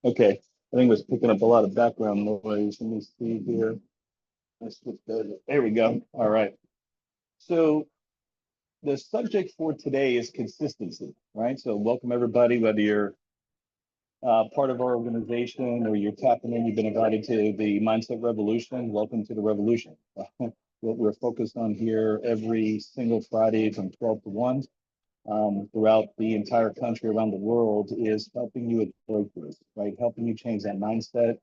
Okay, I think it was picking up a lot of background noise. Let me see here. Let's switch there we go. All right. So the subject for today is consistency, right? So welcome everybody, whether you're part of our organization or you're tapping in, you've been invited to the Mindset Revolution. Welcome to the revolution. What we're focused on here every single Friday from 12 to 1 throughout the entire country, around the world, is helping you with breakthroughs, right? Helping you change that mindset,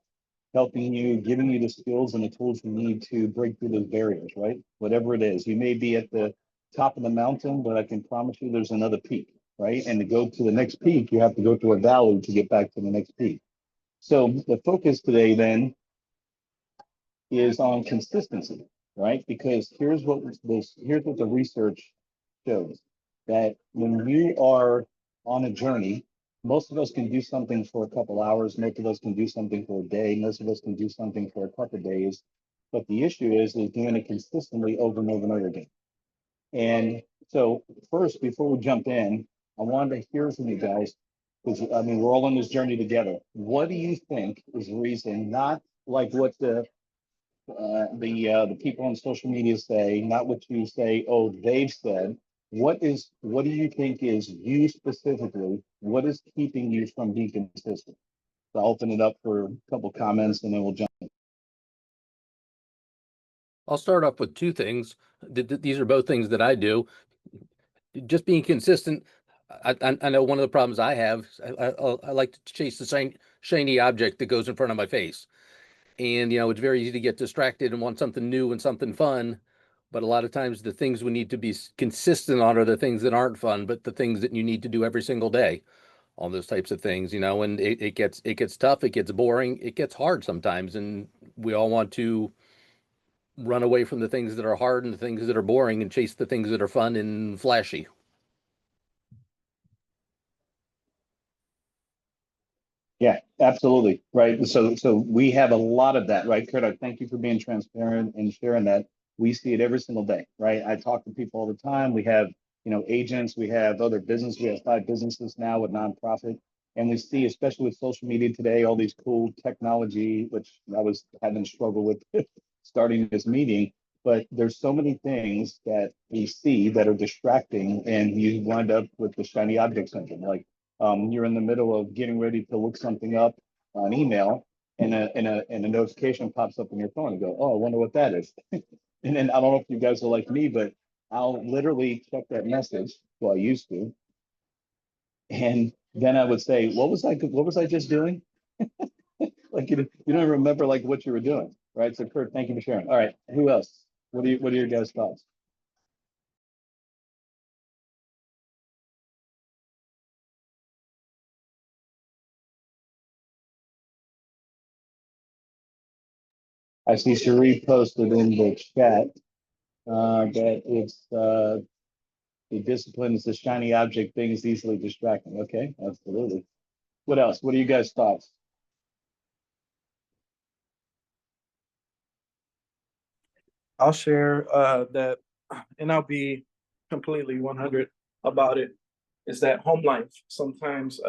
helping you, giving you the skills and the tools you need to break through those barriers, right? Whatever it is, you may be at the top of the mountain, but I can promise you there's another peak, right? And to go to the next peak, you have to go through a valley to get back to the next peak. So the focus today then is on consistency, right? Because here's what the research shows, that when you are on a journey, most of us can do something for a couple hours, most of us can do something for a day, most of us can do something for a couple of days. But the issue is doing it consistently over and over and over again. And so first, before we jump in, I wanted to hear from you guys, because I mean, we're all on this journey together. What do you think is the reason, not like what the people on social media say, not what you say, oh, they've said. What do you think is you specifically? What is keeping you from being consistent? So I'll open it up for a couple comments and then we'll jump in. I'll start off with two things. These are both things that I do. Just being consistent. I know one of the problems I have, I like to chase the shiny object that goes in front of my face. And, it's very easy to get distracted and want something new and something fun. But a lot of times the things we need to be consistent on are the things that aren't fun, but the things that you need to do every single day. All those types of things, and it gets tough, it gets boring, it gets hard sometimes. And we all want to run away from the things that are hard and the things that are boring and chase the things that are fun and flashy. Yeah, absolutely. Right. So we have a lot of that, right? Kurt, I thank you for being transparent and sharing that. We see it every single day, right? I talk to people all the time. We have, agents, we have other business, we have 5 businesses now with nonprofit. And we see, especially with social media today, all these cool technology, which I was having struggle with starting this meeting. But there's so many things that we see that are distracting, and you wind up with the shiny object syndrome. Like you're in the middle of getting ready to look something up on email, and a notification pops up on your phone and go, oh, I wonder what that is. And then I don't know if you guys are like me, but I'll literally check that message. Well, I used to, and then I would say, what was I just doing? Like you don't remember like what you were doing, right? So Kurt, thank you for sharing. All right, who else? What are your guys' thoughts? I see Cherie posted in the chat that it's the discipline is the shiny object thing is easily distracting. Okay, absolutely. What else? What are you guys' thoughts? I'll share that, and I'll be completely 100 about it. Is that home life sometimes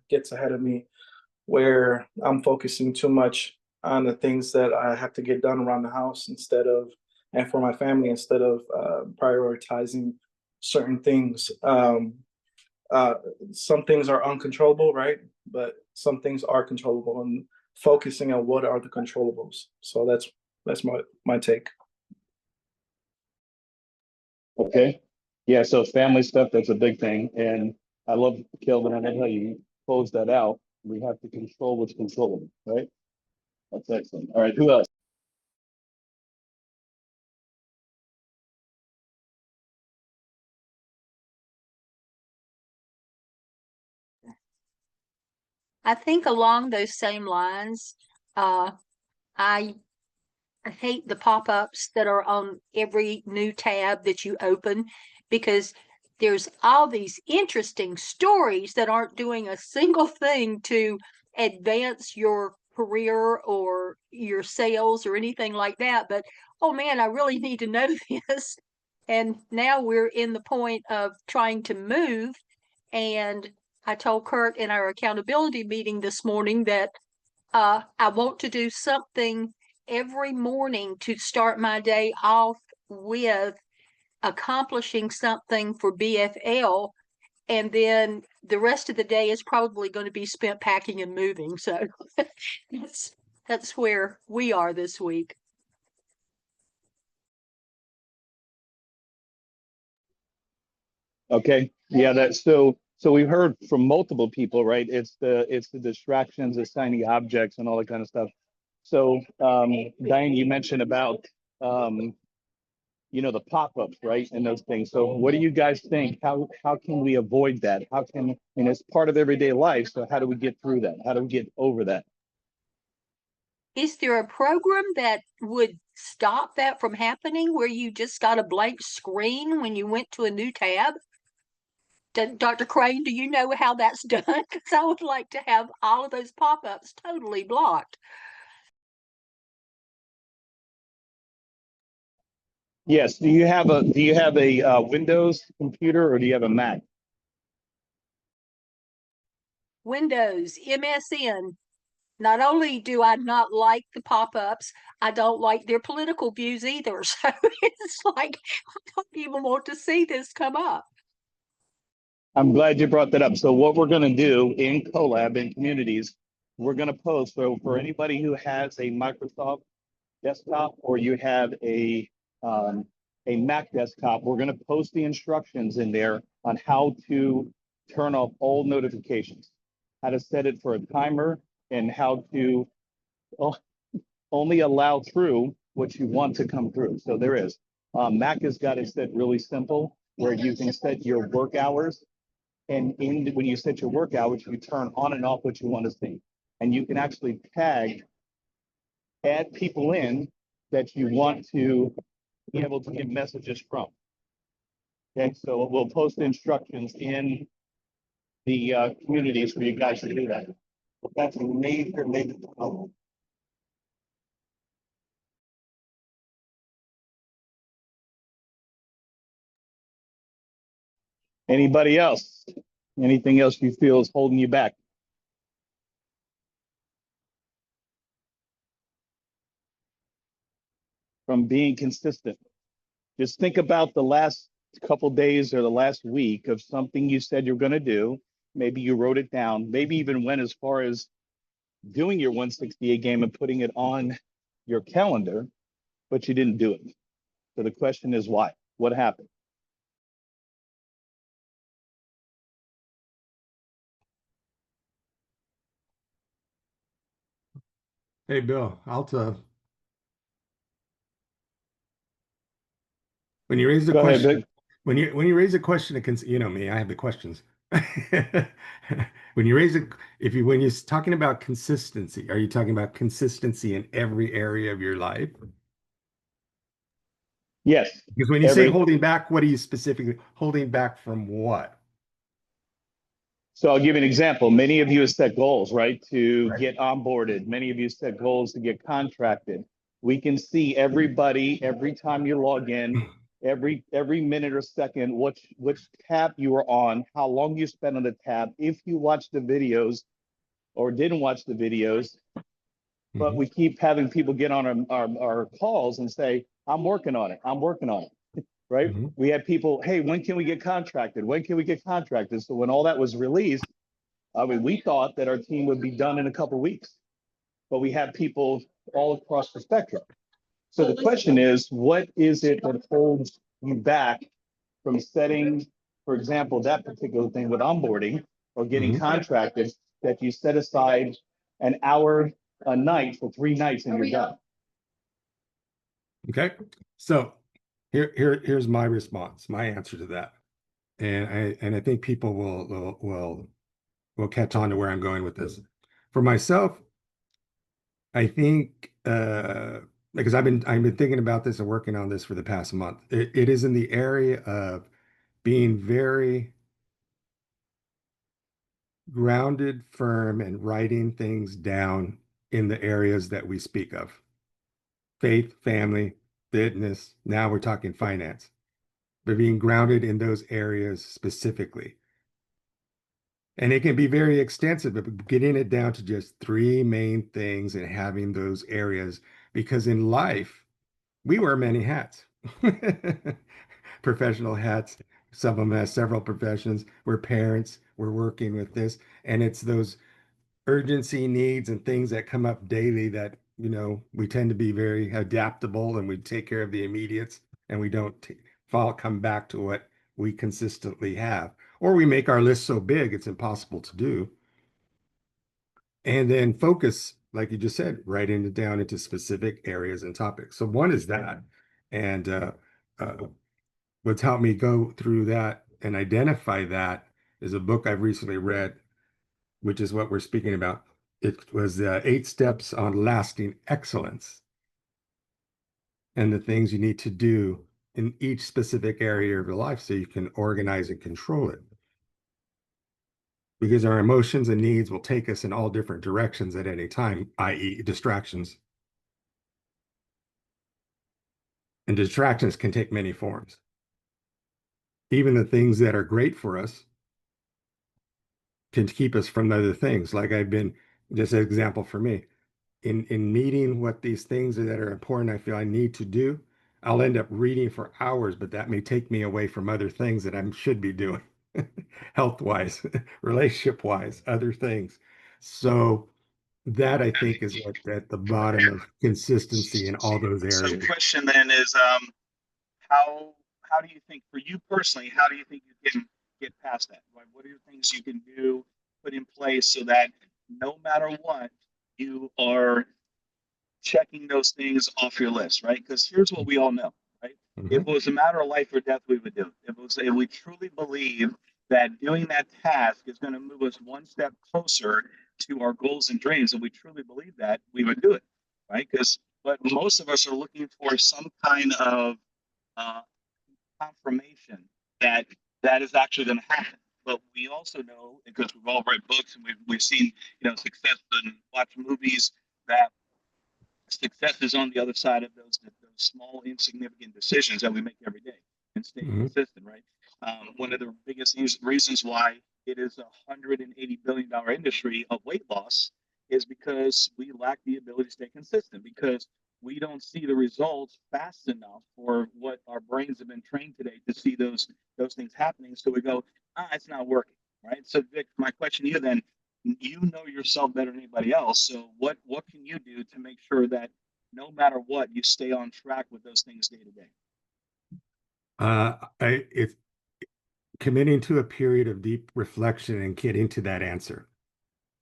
gets ahead of me, where I'm focusing too much on the things that I have to get done around the house and for my family, instead of prioritizing certain things. Some things are uncontrollable, right? But some things are controllable, and focusing on what are the controllables. So that's my take. Okay. Yeah, so family stuff, that's a big thing. And I love Kelvin, I know how you close that out. We have to control what's controllable, right? That's excellent. All right, who else? I think along those same lines, I hate the pop-ups that are on every new tab that you open, because there's all these interesting stories that aren't doing a single thing to advance your career or your sales or anything like that. But oh man, I really need to know this. And now we're in the point of trying to move, and I told Kurt in our accountability meeting this morning that I want to do something every morning to start my day off with accomplishing something for BFL. And then the rest of the day is probably going to be spent packing and moving. So that's where we are this week. Okay, yeah, that's so we've heard from multiple people, right? It's the distractions, the shiny objects and all that kind of stuff. So Diane, you mentioned about the pop-ups, right? And those things. So what do you guys think? How can we avoid that? How can, it's part of everyday life. So how do we get through that? How do we get over that? Is there a program that would stop that from happening where you just got a blank screen when you went to a new tab? Dr. Crane, do you know how that's done? Because I would like to have all of those pop-ups totally blocked. Yes. Do you have a Windows computer or do you have a Mac? Windows, MSN. Not only do I not like the pop-ups, I don't like their political views either. So it's like, I don't even want to see this come up. I'm glad you brought that up. So what we're going to do in Colab in communities, we're going to post. So for anybody who has a Microsoft desktop or you have a Mac desktop, we're going to post the instructions in there on how to turn off all notifications, how to set it for a timer, and how to only allow through what you want to come through. So there is. Mac has got it set really simple where you can set your work hours. And when you set your work hours, you turn on and off what you want to see. And you can actually add people in that you want to be able to get messages from. Okay, so we'll post instructions in the communities for you guys to do that. That's a major problem. Anybody else? Anything else you feel is holding you back? From being consistent. Just think about the last couple days or the last week of something you said you're going to do. Maybe you wrote it down, maybe even went as far as doing your 168 game and putting it on your calendar, but you didn't do it. So the question is why? What happened? Hey, Bill, when you raise the Go ahead, question, Vic. when you raise a question, you know me, I have the questions. When you raise it, when you're talking about consistency, are you talking about consistency in every area of your life? Yes. Because when you say holding back, what are you specifically holding back from what? So I'll give you an example. Many of you have set goals, right, to get onboarded. Many of you set goals to get contracted. We can see everybody every time you log in, every minute or second, which tab you are on, how long you spent on the tab, if you watched the videos or didn't watch the videos. But we keep having people get on our calls and say, I'm working on it. I'm working on it. Right? We had people, hey, when can we get contracted? When can we get contracted? So when all that was released, we thought that our team would be done in a couple of weeks, but we have people all across the spectrum. So the question is, what is it that holds you back from setting, for example, that particular thing with onboarding or getting contracted, that you set aside an hour a night for 3 nights and you're done? Okay, so here's my response, my answer to that, and I think people will catch on to where I'm going with this. For myself, I think because I've been thinking about this and working on this for the past month. It is in the area of being very grounded, firm, and writing things down in the areas that we speak of: faith, family, fitness. Now we're talking finance, but being grounded in those areas specifically. And it can be very extensive, but getting it down to just three main things and having those areas, because in life, we wear many hats. Professional hats. Some of them have several professions. We're parents. We're working with this. And it's those urgency needs and things that come up daily that, we tend to be very adaptable and we take care of the immediates and we don't come back to what we consistently have. Or we make our list so big it's impossible to do. And then focus, like you just said, right down into specific areas and topics. So one is that. And uh, what's helped me go through that and identify that is a book I've recently read, which is what we're speaking about. It was 8 Steps on Lasting Excellence and the things you need to do in each specific area of your life so you can organize and control it. Because our emotions and needs will take us in all different directions at any time, i.e., distractions. And distractions can take many forms. Even the things that are great for us can keep us from other things. Like I've been, just an example for me, in meeting what these things that are important I feel I need to do, I'll end up reading for hours, but that may take me away from other things that I should be doing, health-wise, relationship-wise, other things. So that I think is at the bottom of consistency in all those So areas. the question then is, how do you think, for you personally, how do you think you can get past that? Right? What are the things you can do, put in place so that no matter what, you are checking those things off your list, right? Because here's what we all know, right? If it was a matter of life or death, we would do it. If we truly believe that doing that task is going to move us one step closer to our goals and dreams, and we truly believe that, we would do it, right? But most of us are looking for some kind of uh, confirmation that that is actually going to happen. But we also know, because we've all read books and we've seen, success and watched movies, that success is on the other side of those small, insignificant decisions that we make every day and stay consistent, right? One of the biggest reasons why it is $180 billion industry of weight loss is because we lack the ability to stay consistent, because we don't see the results fast enough for what our brains have been trained today to see those things happening. So we go, it's not working, right? So Vic, my question to you then, you know yourself better than anybody else. So what can you do to make sure that no matter what, you stay on track with those things day to day? It's committing to a period of deep reflection and getting to that answer.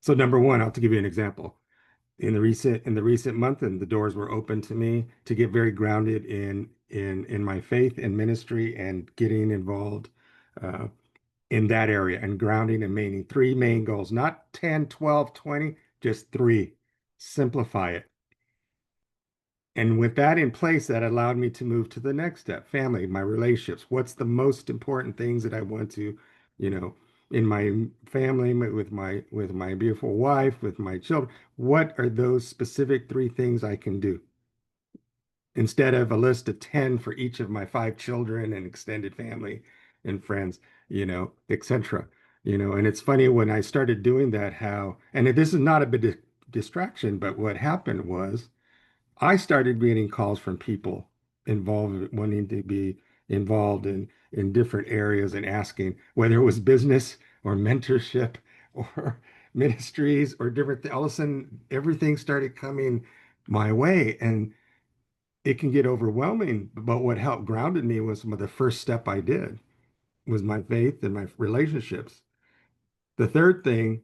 So number one, I'll have to give you an example. In the recent month, and the doors were open to me to get very grounded in my faith and ministry and getting involved in that area and grounding and maintaining 3 main goals, not 10, 12, 20, just 3. Simplify it. And with that in place, that allowed me to move to the next step, family, my relationships. What's the most important things that I want to, in my family, with my beautiful wife, with my children? What are those specific 3 things I can do? Instead of a list of 10 for each of my 5 children and extended family and friends, etc. And it's funny when I started doing that, and this is not a big distraction, but what happened was I started getting calls from people wanting to be involved in different areas and asking whether it was business or mentorship or ministries or different things. All of a sudden, everything started coming my way, and it can get overwhelming. But what helped grounded me was the first step I did was my faith and my relationships. The third thing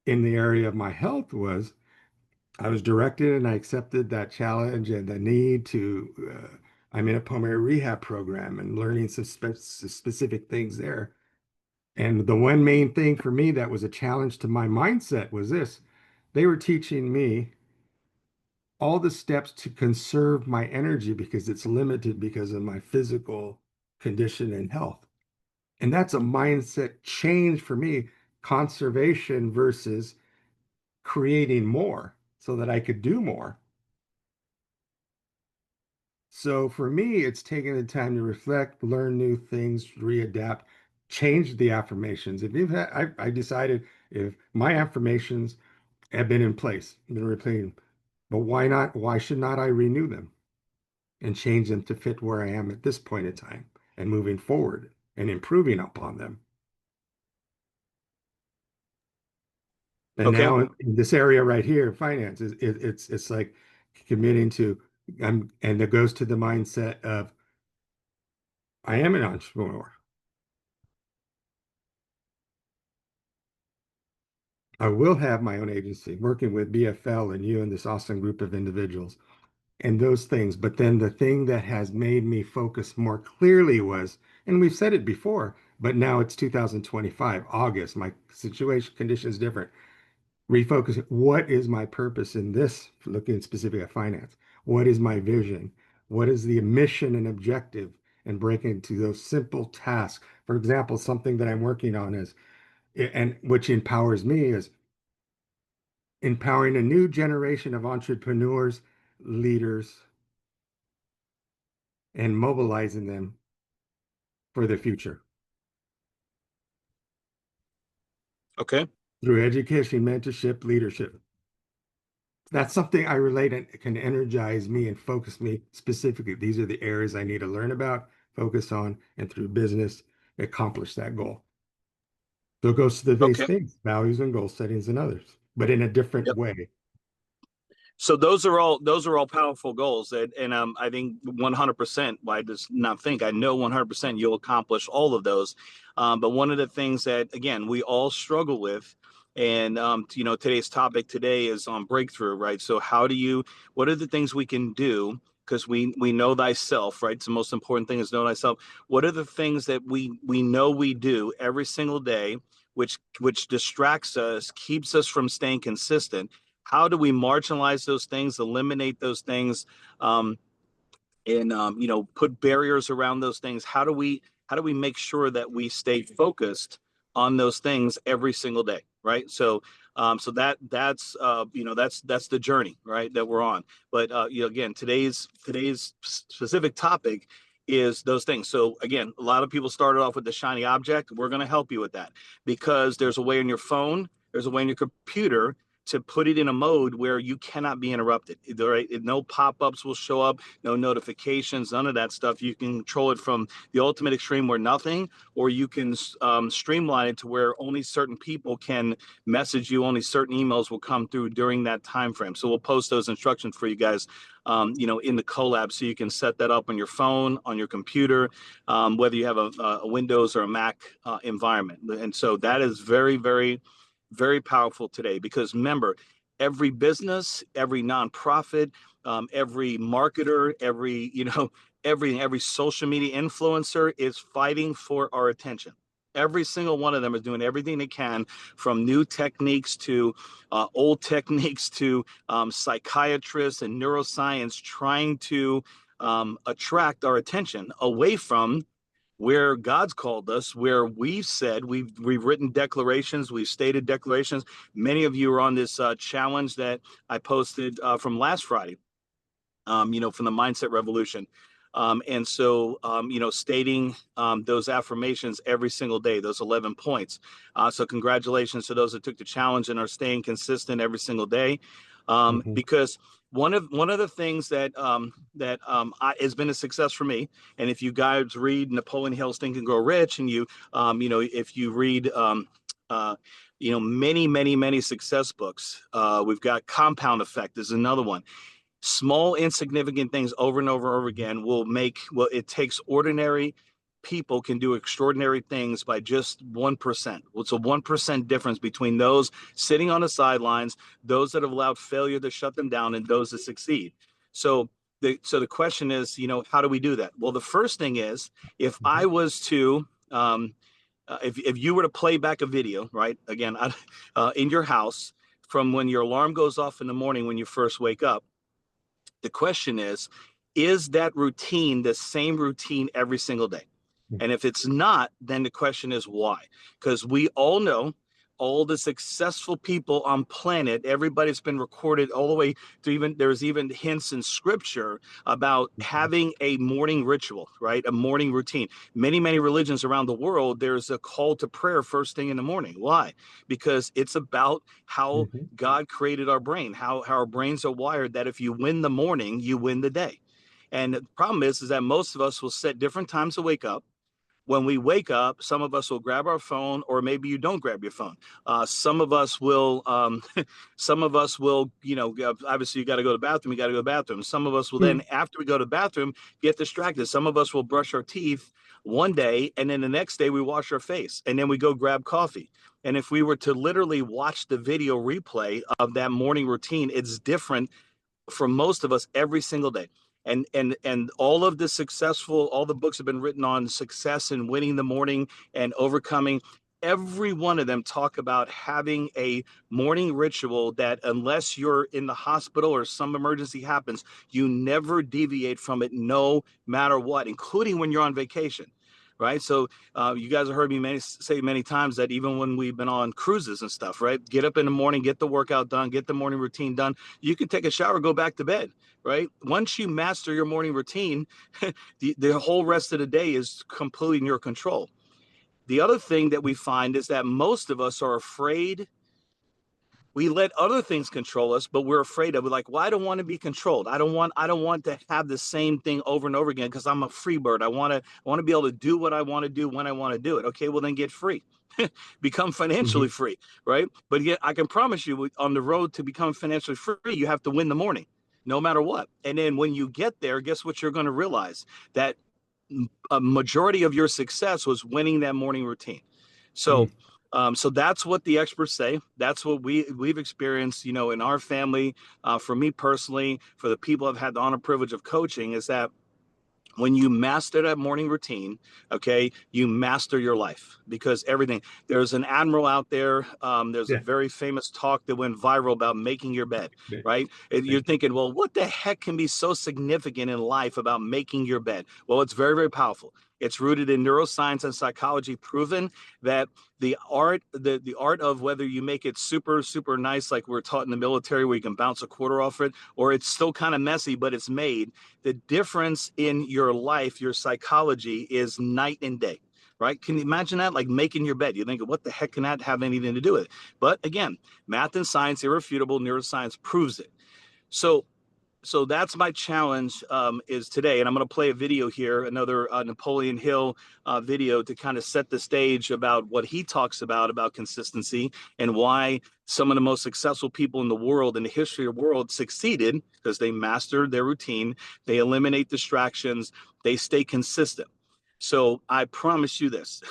in the area of my health was I was directed and I accepted that challenge and the need to. I'm in a pulmonary rehab program and learning some specific things there. And the one main thing for me that was a challenge to my mindset was this: they were teaching me all the steps to conserve my energy because it's limited because of my physical condition and health. And that's a mindset change for me, conservation versus creating more so that I could do more. So for me, it's taking the time to reflect, learn new things, readapt, change the affirmations. If you've had, I decided if my affirmations have been in place, been repeating, but why not? Why should not I renew them and change them to fit where I am at this point in time and moving forward and improving upon them? And Okay. now in this area right here, finance it's like committing to, and it goes to the mindset of I am an entrepreneur. I will have my own agency working with BFL and you and this awesome group of individuals and those things. But then the thing that has made me focus more clearly was, and we've said it before, but now it's 2025, August, my situation condition is different. Refocus. What is my purpose in this, looking specifically at finance? What is my vision? What is the mission and objective? And breaking into those simple tasks. For example, something that I'm working on is, and which empowers me, is empowering a new generation of entrepreneurs, leaders, and mobilizing them for the future Okay. through education, mentorship, leadership. That's something I relate and can energize me and focus me specifically. These are the areas I need to learn about, focus on, and through business, accomplish that goal. So it goes to the base Okay. things, values and goal settings and others, but in a different Yep. way. So those are all powerful goals, and I think 100%. I just not think I know 100% you'll accomplish all of those. But one of the things that again we all struggle with, and today's topic today is on breakthrough, right? So what are the things we can do? Because we know thyself, right? So the most important thing is know thyself. What are the things that we know we do every single day, which distracts us, keeps us from staying consistent? How do we marginalize those things, eliminate those things, and put barriers around those things? How do we make sure that we stay focused on those things every single day, right? So that's that's the journey, right, that we're on. But again, today's specific topic is those things. So again, a lot of people started off with the shiny object. We're going to help you with that, because there's a way on your phone, there's a way on your computer to put it in a mode where you cannot be interrupted. Right? No pop-ups will show up, no notifications, none of that stuff. You can control it from the ultimate extreme where nothing, or you can streamline it to where only certain people can message you, only certain emails will come through during that time frame. So we'll post those instructions for you guys, in the collab, so you can set that up on your phone, on your computer, whether you have a Windows or a Mac environment. And so that is very, very, very powerful today, because remember, every business, every nonprofit, every marketer, every social media influencer is fighting for our attention. Every single one of them is doing everything they can, from new techniques to old techniques to psychiatrists and neuroscience, trying to attract our attention away from where God's called us, where we've said, we've written declarations, we've stated declarations. Many of you are on this challenge that I posted from last Friday, from the Mindset Revolution. And so, stating those affirmations every single day, those 11 points. So congratulations to those that took the challenge and are staying consistent every single day. Because one of the things that has been a success for me, and if you guys read Napoleon Hill's Think and Grow Rich, and if you read many success books, we've got Compound Effect is another one. Small insignificant things over and over again it takes ordinary people can do extraordinary things by just 1%. What's a 1% difference between those sitting on the sidelines, those that have allowed failure to shut them down, and those that succeed? So the question is, how do we do that? Well, the first thing is, if I was to if you were to play back a video, right, again, in your house, from when your alarm goes off in the morning when you first wake up, the question is that routine the same routine every single day? And if it's not, then the question is why? Because we all know all the successful people on planet, everybody's been recorded all the way to there's even hints in scripture about having a morning ritual, right? A morning routine. Many religions around the world, there's a call to prayer first thing in the morning. Why? Because it's about how God created our brain, how our brains are wired, that if you win the morning, you win the day. And the problem is that most of us will set different times to wake up. When we wake up, some of us will grab our phone, or maybe you don't grab your phone. Some of us will, obviously you got to go to the bathroom, you got to go to the bathroom. Some of us will then, after we go to the bathroom, get distracted. Some of us will brush our teeth one day, and then the next day we wash our face, and then we go grab coffee. And if we were to literally watch the video replay of that morning routine, it's different for most of us every single day. And all of all the books have been written on success and winning the morning and overcoming. Every one of them talk about having a morning ritual that, unless you're in the hospital or some emergency happens, you never deviate from it, no matter what, including when you're on vacation. Right. So you guys have heard me say many times that even when we've been on cruises and stuff, right, get up in the morning, get the workout done, get the morning routine done. You can take a shower, go back to bed. Right. Once you master your morning routine, the whole rest of the day is completely in your control. The other thing that we find is that most of us are afraid. We let other things control us, but we're afraid of it. Like, well, I don't want to be controlled. I don't want to have the same thing over and over again, because I'm a free bird. I want to be able to do what I want to do when I want to do it. Okay, well then get free. Become financially free, right? But yet I can promise you, on the road to become financially free, you have to win the morning, no matter what. And then when you get there, guess what you're going to realize? That a majority of your success was winning that morning routine. So so that's what the experts say. That's what we've experienced, in our family. For me personally, for the people I've had the honor privilege of coaching, is that when you master that morning routine, okay, you master your life, because there's an admiral out there. There's a very famous talk that went viral about making your bed, right? You're thinking, well, what the heck can be so significant in life about making your bed? Well, it's very powerful. It's rooted in neuroscience and psychology, proven that the art of whether you make it super nice, like we're taught in the military, where you can bounce a quarter off it, or it's still kind of messy, but it's made. The difference in your life, your psychology, is night and day, right? Can you imagine that? Like making your bed. You think, what the heck can that have anything to do with it? But again, math and science, irrefutable, neuroscience proves it. So that's my challenge is today. And I'm going to play a video here, another Napoleon Hill video, to kind of set the stage about what he talks about consistency, and why some of the most successful people in the world, in the history of the world, succeeded because they mastered their routine. They eliminate distractions. They stay consistent. So I promise you this.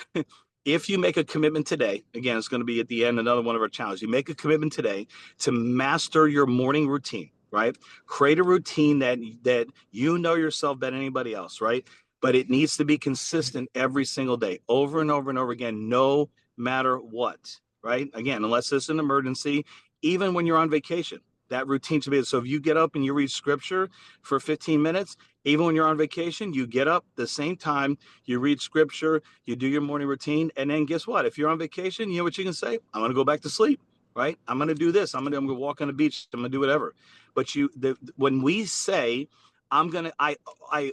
If you make a commitment today, again, it's going to be at the end, another one of our challenges. You make a commitment today to master your morning routine, right? Create a routine that you know yourself better than anybody else, right? But it needs to be consistent every single day, over and over and over again, no matter what, right? Again, unless it's an emergency, even when you're on vacation, that routine should be. So if you get up and you read scripture for 15 minutes, even when you're on vacation, you get up the same time, you read scripture, you do your morning routine, and then guess what? If you're on vacation, you know what you can say? I'm going to go back to sleep, right? I'm going to do this. I'm going to walk on the beach. I'm going to do whatever. But when we say, I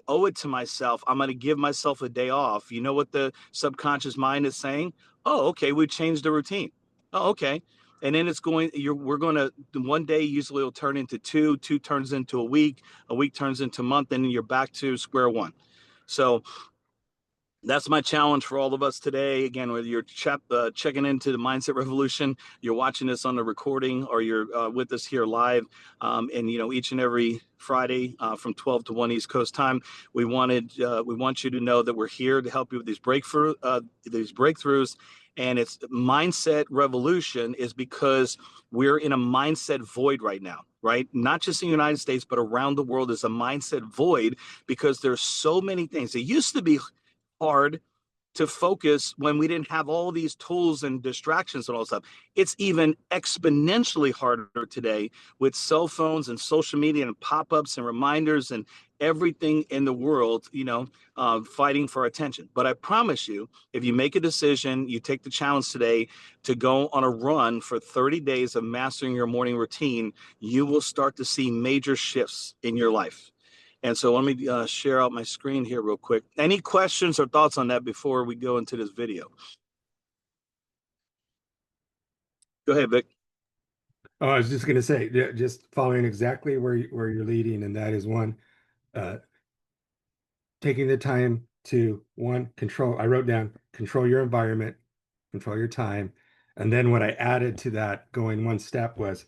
owe it to myself, I'm going to give myself a day off, you know what the subconscious mind is saying? Oh, okay, we changed the routine. Oh, okay. And then we're going to, one day usually will turn into two turns into a week turns into a month, and then you're back to square one. So that's my challenge for all of us today. Again, whether you're checking into the Mindset Revolution, you're watching this on the recording, or you're with us here live, and each and every Friday from 12 to 1 East Coast time, we want you to know that we're here to help you with these breakthroughs. And it's Mindset Revolution is because we're in a mindset void right now, right? Not just in the United States, but around the world is a mindset void, because there's so many things. It used to be hard to focus when we didn't have all these tools and distractions and all stuff. It's even exponentially harder today with cell phones and social media and pop-ups and reminders and everything in the world, fighting for attention. But I promise you, if you make a decision, you take the challenge today to go on a run for 30 days of mastering your morning routine, you will start to see major shifts in your life. And so let me share out my screen here real quick. Any questions or thoughts on that before we go into this video? Go ahead, Vic. Oh, I was just going to say, just following exactly where you're leading, and that is one, taking the time to control. I wrote down control your environment, control your time, and then what I added to that, going one step, was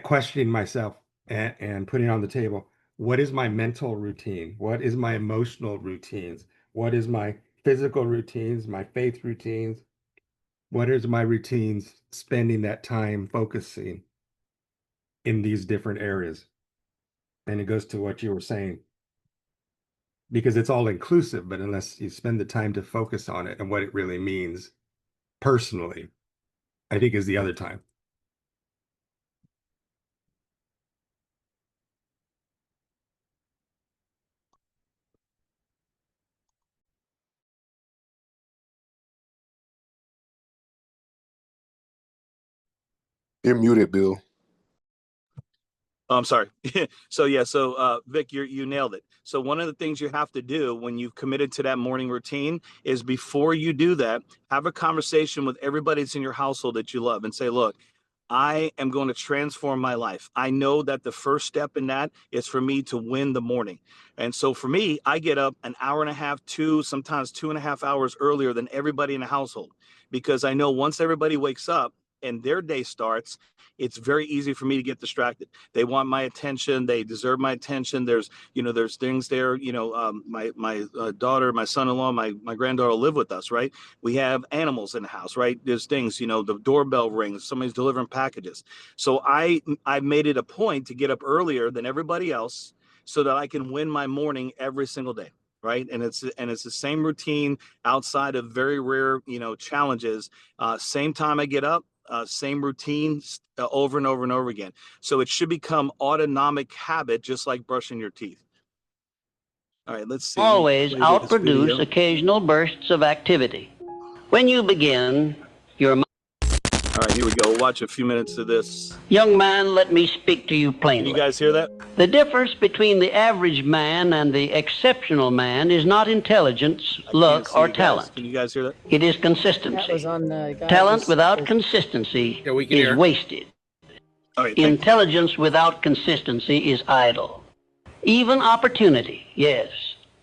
questioning myself and putting on the table, what is my mental routine? What is my emotional routines? What is my physical routines, my faith routines? What is my routines spending that time focusing in these different areas? And it goes to what you were saying, because it's all inclusive, but unless you spend the time to focus on it and what it really means personally, I think is the other time. You're muted, Bill. I'm sorry. So Vic, you nailed it. So one of the things you have to do when you've committed to that morning routine is, before you do that, have a conversation with everybody that's in your household that you love and say, look, I am going to transform my life. I know that the first step in that is for me to win the morning. And so for me, I get up an hour and a half, sometimes 2.5 hours earlier than everybody in the household, because I know once everybody wakes up and their day starts, it's very easy for me to get distracted. They want my attention. They deserve my attention. There's things there. My daughter, my son-in-law, my granddaughter live with us, right? We have animals in the house, right? There's things, the doorbell rings, somebody's delivering packages. So I made it a point to get up earlier than everybody else so that I can win my morning every single day. Right. And it's the same routine outside of very rare, challenges. Same time I get up, same routine over and over and over again. So it should become autonomic habit, just like brushing your teeth. All right, let's see. Always outproduce occasional bursts of activity. When you begin, your All right, here we go. Watch a few minutes of this. Young man, let me speak to you plainly. Can you guys hear that? The difference between the average man and the exceptional man is not intelligence, luck, or talent. Can you guys hear that? It is consistency. That was on the Talent without consistency is wasted. Right, Intelligence without consistency is idle. Even opportunity, yes,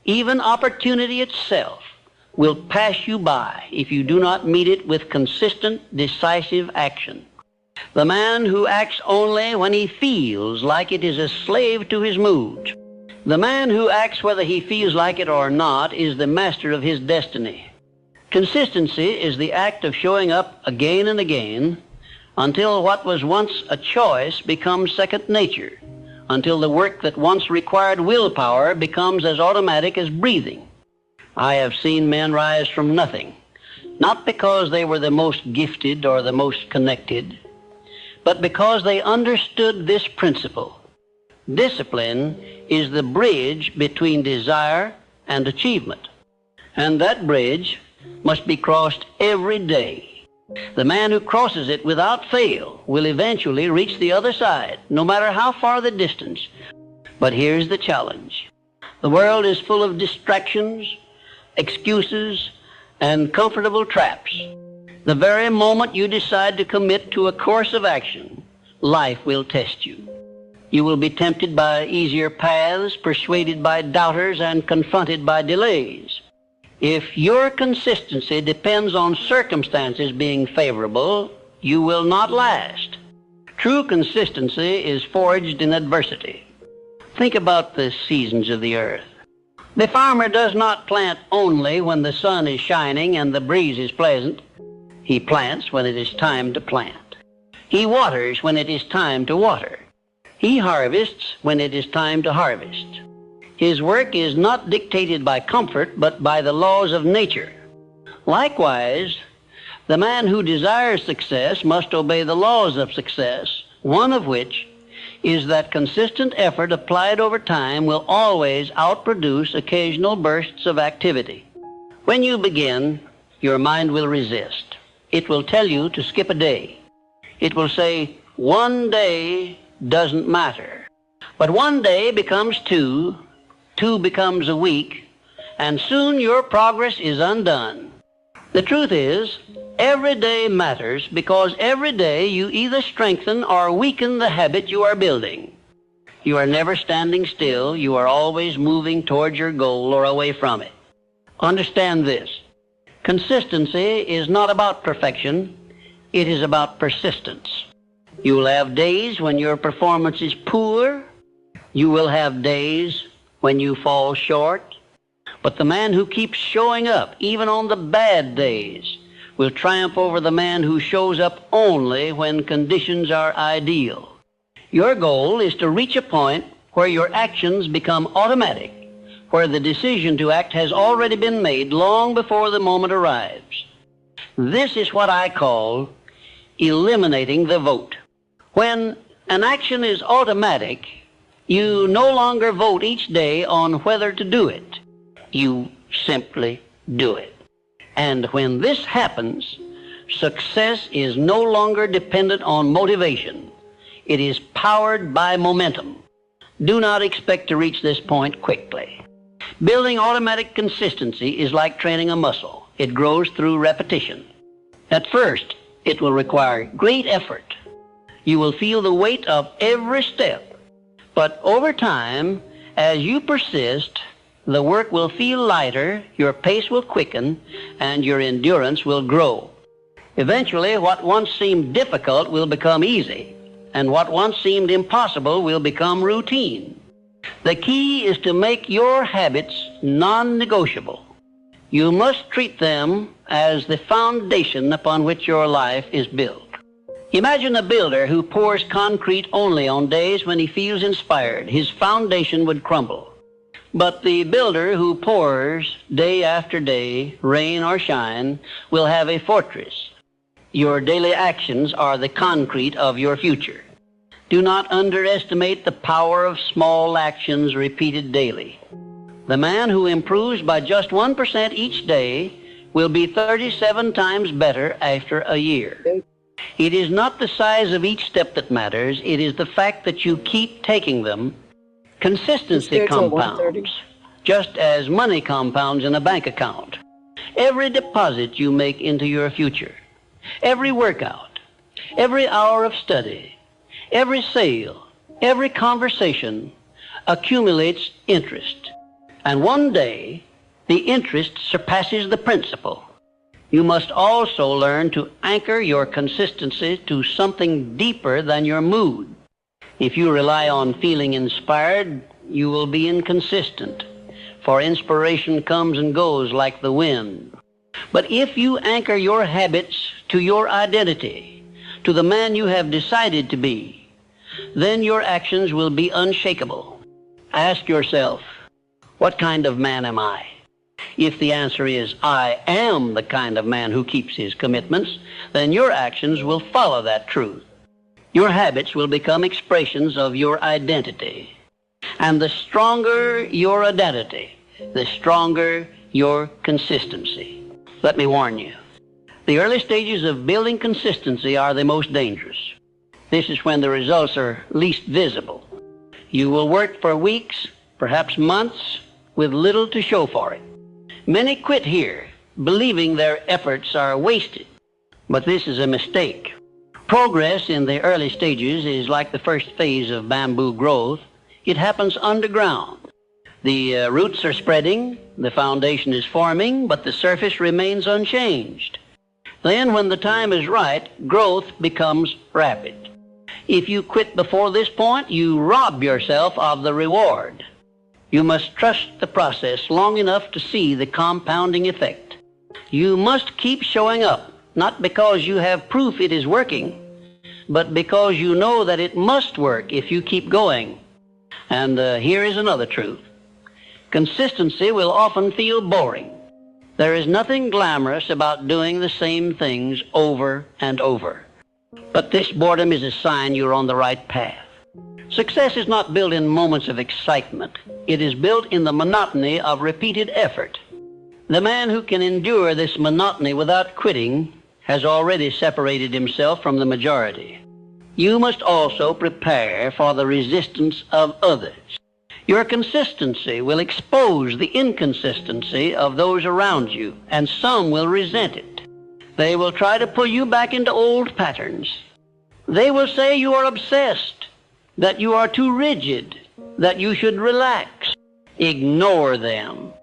even opportunity itself will pass you by if you do not meet it with consistent, decisive action. The man who acts only when he feels like it is a slave to his moods. The man who acts whether he feels like it or not is the master of his destiny. Consistency is the act of showing up again and again until what was once a choice becomes second nature, until the work that once required willpower becomes as automatic as breathing. I have seen men rise from nothing, not because they were the most gifted or the most connected, but because they understood this principle. Discipline is the bridge between desire and achievement, and that bridge must be crossed every day. The man who crosses it without fail will eventually reach the other side, no matter how far the distance. But here's the challenge. The world is full of distractions, excuses, and comfortable traps. The very moment you decide to commit to a course of action, life will test you. You will be tempted by easier paths, persuaded by doubters, and confronted by delays. If your consistency depends on circumstances being favorable, you will not last. True consistency is forged in adversity. Think about the seasons of the earth. The farmer does not plant only when the sun is shining and the breeze is pleasant. He plants when it is time to plant. He waters when it is time to water. He harvests when it is time to harvest. His work is not dictated by comfort, but by the laws of nature. Likewise, the man who desires success must obey the laws of success, one of which is that consistent effort applied over time will always outproduce occasional bursts of activity. When you begin, your mind will resist. It will tell you to skip a day. It will say, one day doesn't matter. But one day becomes two, two becomes a week, and soon your progress is undone. The truth is, every day matters because every day you either strengthen or weaken the habit you are building. You are never standing still. You are always moving towards your goal or away from it. Understand this. Consistency is not about perfection. It is about persistence. You will have days when your performance is poor. You will have days when you fall short. But the man who keeps showing up, even on the bad days, will triumph over the man who shows up only when conditions are ideal. Your goal is to reach a point where your actions become automatic, where the decision to act has already been made long before the moment arrives. This is what I call eliminating the vote. When an action is automatic, you no longer vote each day on whether to do it. You simply do it. And when this happens, success is no longer dependent on motivation. It is powered by momentum. Do not expect to reach this point quickly. Building automatic consistency is like training a muscle. It grows through repetition. At first, it will require great effort. You will feel the weight of every step. But over time, as you persist, the work will feel lighter, your pace will quicken, and your endurance will grow. Eventually, what once seemed difficult will become easy, and what once seemed impossible will become routine. The key is to make your habits non-negotiable. You must treat them as the foundation upon which your life is built. Imagine a builder who pours concrete only on days when he feels inspired. His foundation would crumble. But the builder who pours day after day, rain or shine, will have a fortress. Your daily actions are the concrete of your future. Do not underestimate the power of small actions repeated daily. The man who improves by just 1% each day will be 37 times better after a year. It is not the size of each step that matters. It is the fact that you keep taking them. Consistency compounds, just as money compounds in a bank account. Every deposit you make into your future, every workout, every hour of study, every sale, every conversation accumulates interest. And one day, the interest surpasses the principal. You must also learn to anchor your consistency to something deeper than your mood. If you rely on feeling inspired, you will be inconsistent, for inspiration comes and goes like the wind. But if you anchor your habits to your identity, to the man you have decided to be, then your actions will be unshakable. Ask yourself, what kind of man am I? If the answer is, I am the kind of man who keeps his commitments, then your actions will follow that truth. Your habits will become expressions of your identity. And the stronger your identity, the stronger your consistency. Let me warn you, the early stages of building consistency are the most dangerous. This is when the results are least visible. You will work for weeks, perhaps months, with little to show for it. Many quit here, believing their efforts are wasted. But this is a mistake. Progress in the early stages is like the first phase of bamboo growth. It happens underground. The roots are spreading, the foundation is forming, but the surface remains unchanged. Then, when the time is right, growth becomes rapid. If you quit before this point, you rob yourself of the reward. You must trust the process long enough to see the compounding effect. You must keep showing up, not because you have proof it is working, but because you know that it must work if you keep going. And here is another truth. Consistency will often feel boring. There is nothing glamorous about doing the same things over and over. But this boredom is a sign you're on the right path. Success is not built in moments of excitement. It is built in the monotony of repeated effort. The man who can endure this monotony without quitting has already separated himself from the majority. You must also prepare for the resistance of others. Your consistency will expose the inconsistency of those around you, and some will resent it. They will try to pull you back into old patterns. They will say you are obsessed, that you are too rigid, that you should relax. Ignore them.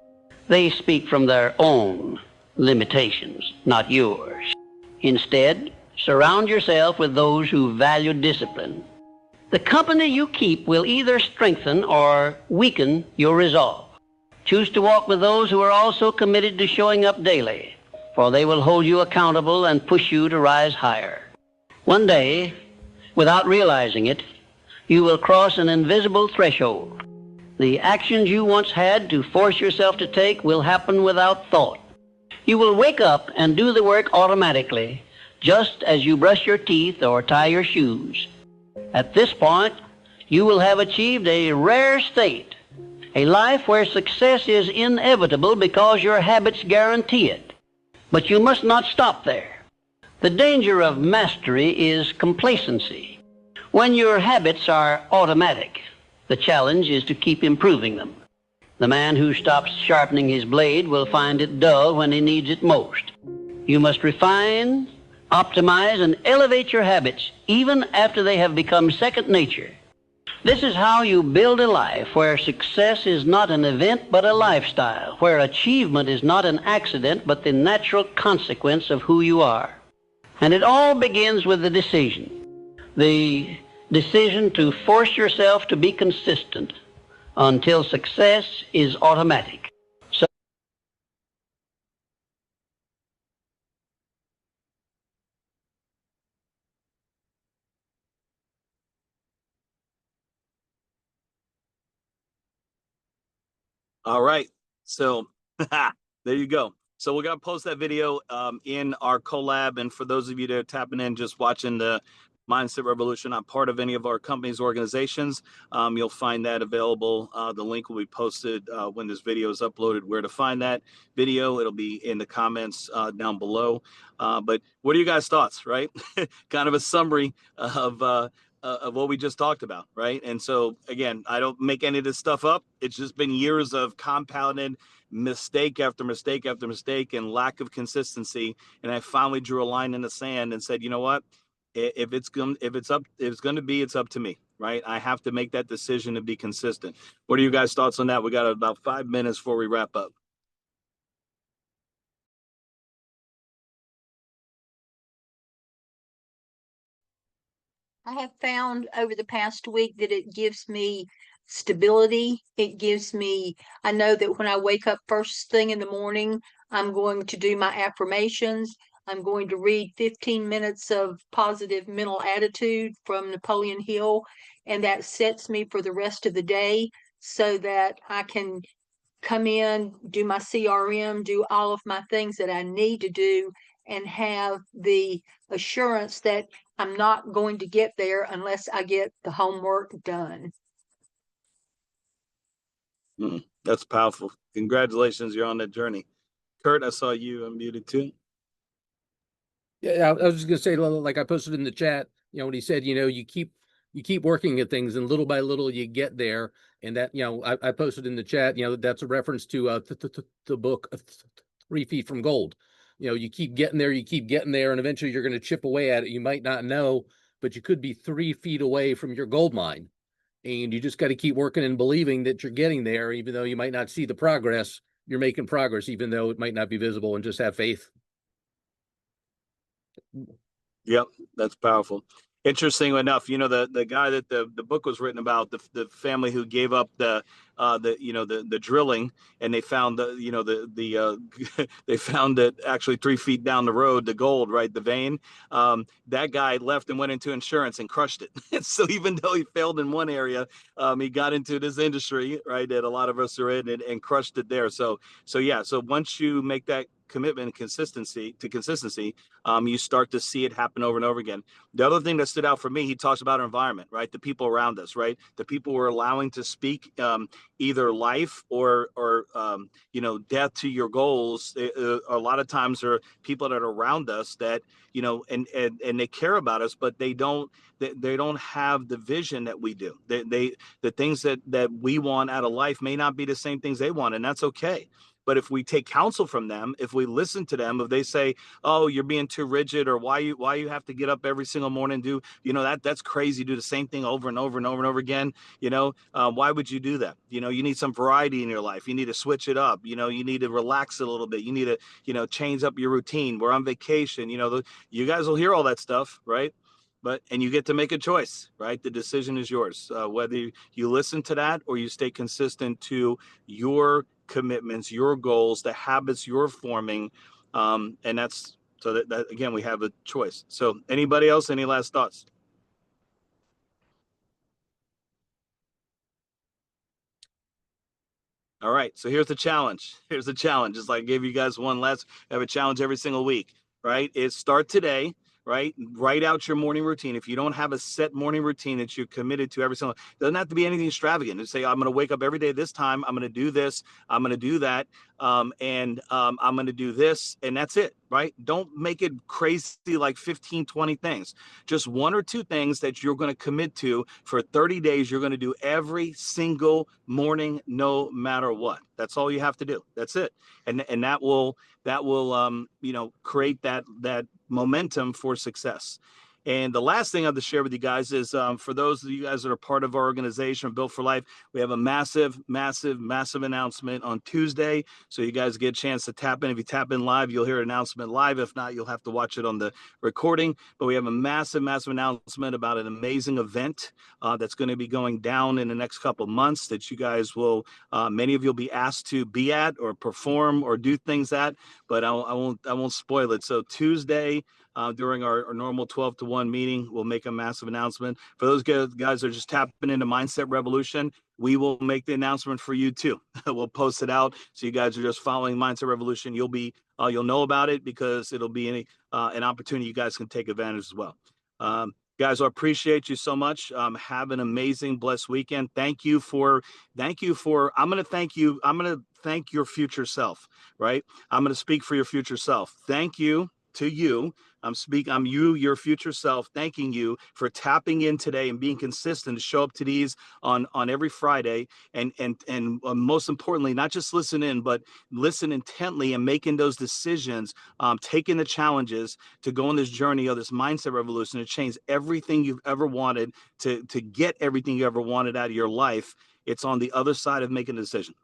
They speak from their own limitations, not yours. Instead, surround yourself with those who value discipline. The company you keep will either strengthen or weaken your resolve. Choose to walk with those who are also committed to showing up daily, for they will hold you accountable and push you to rise higher. One day, without realizing it, you will cross an invisible threshold. The actions you once had to force yourself to take will happen without thought. You will wake up and do the work automatically, just as you brush your teeth or tie your shoes. At this point, you will have achieved a rare state, a life where success is inevitable because your habits guarantee it. But you must not stop there. The danger of mastery is complacency. When your habits are automatic, the challenge is to keep improving them. The man who stops sharpening his blade will find it dull when he needs it most. You must refine, optimize, and elevate your habits even after they have become second nature. This is how you build a life where success is not an event but a lifestyle, where achievement is not an accident but the natural consequence of who you are. And it all begins with the decision to force yourself to be consistent until success is automatic. All right. So there you go. So we're going to post that video in our collab. And for those of you that are tapping in, just watching the Mindset Revolution, not part of any of our company's organizations, you'll find that available. The link will be posted when this video is uploaded. Where to find that video, it'll be in the comments down below. But what are you guys' thoughts, right? Kind of a summary of what we just talked about, right? And so, again, I don't make any of this stuff up. It's just been years of compounded mistake after mistake after mistake and lack of consistency. And I finally drew a line in the sand and said, you know what? If it's going to be, it's up to me, right? I have to make that decision to be consistent. What are you guys' thoughts on that? We got about 5 minutes before we wrap up. I have found over the past week that it gives me stability. I know that when I wake up first thing in the morning, I'm going to do my affirmations. I'm going to read 15 minutes of positive mental attitude from Napoleon Hill, and that sets me for the rest of the day so that I can come in, do my CRM, do all of my things that I need to do, and have the assurance that I'm not going to get there unless I get the homework done. That's powerful. Congratulations, you're on that journey. Kurt, I saw you unmuted too. Yeah, I was just gonna say, like I posted in the chat, when he said, you keep working at things and little by little you get there. And that, I posted in the chat, that's a reference to the book 3 Feet from Gold. You keep getting there, and eventually you're going to chip away at it. You might not know, but you could be 3 feet away from your gold mine. And you just got to keep working and believing that you're getting there, even though you might not see the progress. You're making progress, even though it might not be visible, and just have faith. Yep, that's powerful. Interesting enough, the guy that the book was written about, the family who gave up the the drilling, and they found they found that actually 3 feet down the road, the gold, right, the vein. That guy left and went into insurance and crushed it. And so even though he failed in one area, he got into this industry, right, that a lot of us are in, and crushed it there. So yeah, so once you make that commitment and consistency, you start to see it happen over and over again. The other thing that stood out for me, he talks about our environment, right? The people around us, right? The people we're allowing to speak either life or death to your goals. A lot of times are people that are around us that, and they care about us, but they don't have the vision that we do. The things that we want out of life may not be the same things they want, and that's okay. But if we take counsel from them, if we listen to them, if they say, "Oh, you're being too rigid," or why you have to get up every single morning and do, that's crazy, do the same thing over and over and over and over again, why would you do that? You need some variety in your life. You need to switch it up. You need to relax a little bit. You need to, change up your routine. We're on vacation. You guys will hear all that stuff, right? And you get to make a choice, right? The decision is yours, whether you listen to that or you stay consistent to your commitments, your goals, the habits you're forming. And that's so that again, we have a choice. So anybody else, any last thoughts? All right. So here's the challenge. Just like I gave you guys one last, I have a challenge every single week, right? Is start today. Right? Write out your morning routine. If you don't have a set morning routine that you're committed to every single, it doesn't have to be anything extravagant. Just say, I'm going to wake up every day at this time. I'm going to do this. I'm going to do that. And I'm going to do this. And that's it. Right? Don't make it crazy like 15, 20 things. Just 1 or 2 things that you're going to commit to for 30 days. You're going to do every single morning, no matter what. That's all you have to do. That's it. And that will create that momentum for success. And the last thing I have to share with you guys is for those of you guys that are part of our organization, Built for Life, we have a massive announcement on Tuesday. So you guys get a chance to tap in. If you tap in live, you'll hear an announcement live. If not, you'll have to watch it on the recording. But we have a massive announcement about an amazing event that's going to be going down in the next couple of months that you guys will, many of you will be asked to be at or perform or do things at, but I won't spoil it. So Tuesday, during our normal 12 to 1 meeting, we'll make a massive announcement. For those guys that are just tapping into Mindset Revolution, we will make the announcement for you too. We'll post it out. So you guys are just following Mindset Revolution. You'll know about it because it'll be an opportunity you guys can take advantage as well. Guys, I appreciate you so much. Have an amazing, blessed weekend. I'm going to thank your future self, right? I'm going to speak for your future self. Thank you to you. I'm you, your future self, thanking you for tapping in today and being consistent to show up to these on every Friday. And most importantly, not just listen in, but listen intently and making those decisions, taking the challenges to go on this journey of this mindset revolution to change everything you've ever wanted, to get everything you ever wanted out of your life. It's on the other side of making a decision.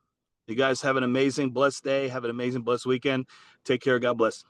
You guys have an amazing, blessed day. Have an amazing, blessed weekend. Take care. God bless.